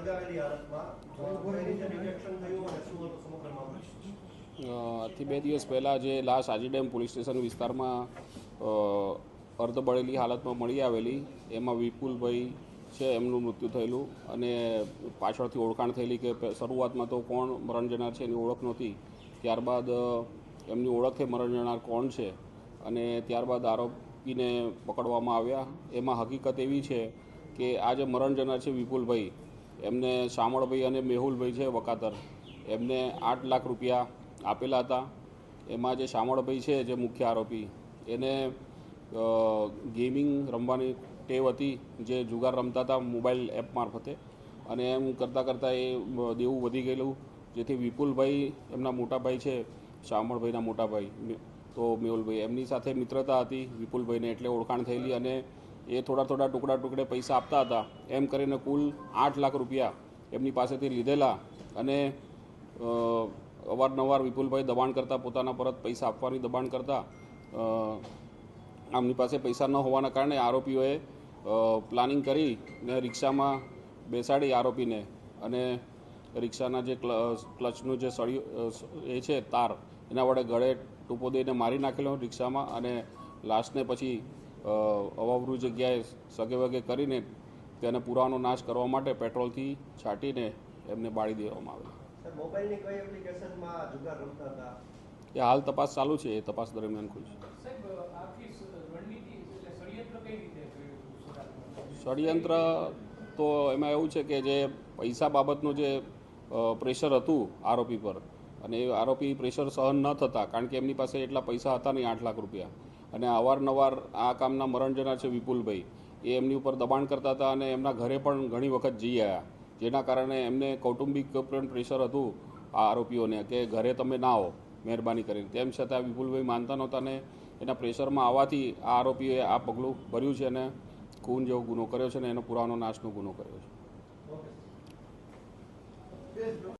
સળગાવેલી હાલતમાં કઈ રીતે ડિટેક્શન થયું અને શું હતું સમગ્ર મામલો? આજથી 2 દિવસ પહેલાં જે લાશ આજી ડેમ પોલીસ સ્ટેશન વિસ્તારમાં અર્ધ બળેલી હાલતમાં મળી આવેલી, એમાં વિપુલભાઈ છે એમનું મૃત્યુ થયેલું અને પાછળથી ઓળખાણ થયેલી કે શરૂઆતમાં તો કોણ મરણ જનાર છે એની ઓળખ નહોતી. ત્યારબાદ એમની ઓળખ થઈ મરણ જનાર કોણ છે અને ત્યારબાદ આરોપીને પકડવામાં આવ્યા. એમાં હકીકત એવી છે કે આ જે મરણ જનાર છે વિપુલભાઈ, એમને શામળભાઈ અને મેહુલભાઈ છે વકાતર, એમને 8 લાખ રૂપિયા આપેલા હતા. એમાં જે શામળભાઈ છે જે મુખ્ય આરોપી, એને ગેમિંગ રમવાની ટેવ હતી, જે જુગાર રમતા હતા મોબાઈલ એપ મારફતે, અને એમ કરતાં કરતાં એ દેવું વધી ગયેલું, જેથી વિપુલભાઈ એમના મોટાભાઈ છે, શામળભાઈના મોટાભાઈ તો મેહુલભાઈ, એમની સાથે મિત્રતા હતી વિપુલભાઈને, એટલે ઓળખાણ થયેલી અને એ થોડા ટુકડે પૈસા આપતા હતા. એમ કરીને કુલ 8 લાખ રૂપિયા એમની પાસેથી લીધેલા અને અવારનવાર વિપુલભાઈ દબાણ કરતા, પોતાના પરત પૈસા આપવાની દબાણ કરતા. આમની પાસે પૈસા ન હોવાના કારણે આરોપીઓએ પ્લાનિંગ કરીને રિક્ષામાં બેસાડી આરોપીને અને રિક્ષાના જે ક્લચનું જે સળિયું એ છે તાર, એના વડે ગળે ટૂંપો દઈને મારી નાખેલો રિક્ષામાં અને લાશને પછી અવાવરૂ જગ્યાએ સગે વગે કરીને તેને પુરાવાનો નાશ કરવા માટે પેટ્રોલથી છાંટીને એમને બાળી દેવામાં આવેલા. મોબાઈલની કઈ એપ્લિકેશનમાં જુગાર રમતા હતા એ હાલ તપાસ ચાલુ છે, એ તપાસ દરમિયાન ખુલશે. ષડયંત્ર તો એમાં એવું છે કે જે પૈસા બાબતનું જે પ્રેશર હતું આરોપી પર, અને એ આરોપી પ્રેશર સહન ન થતા, કારણ કે એમની પાસે એટલા પૈસા હતા નહીં 8 લાખ રૂપિયા, અને અવારનવાર આ કામના મરણ જનાર છે વિપુલભાઈ, એ એમની ઉપર દબાણ કરતા હતા અને એમના ઘરે પણ ઘણી વખત જઈ આવ્યા, જેના કારણે એમને કૌટુંબિક પણ પ્રેશર હતું આ આરોપીઓને કે ઘરે તમે ના આવો મહેરબાની કરીને. તેમ છતાં વિપુલભાઈ માનતા નહોતા અને એના પ્રેશરમાં આવવાથી આ આરોપીઓએ આ પગલું ભર્યું છે અને ખૂન જેવો ગુનો કર્યો છે અને એનો પુરાવાનો નાશનો ગુનો કર્યો છે.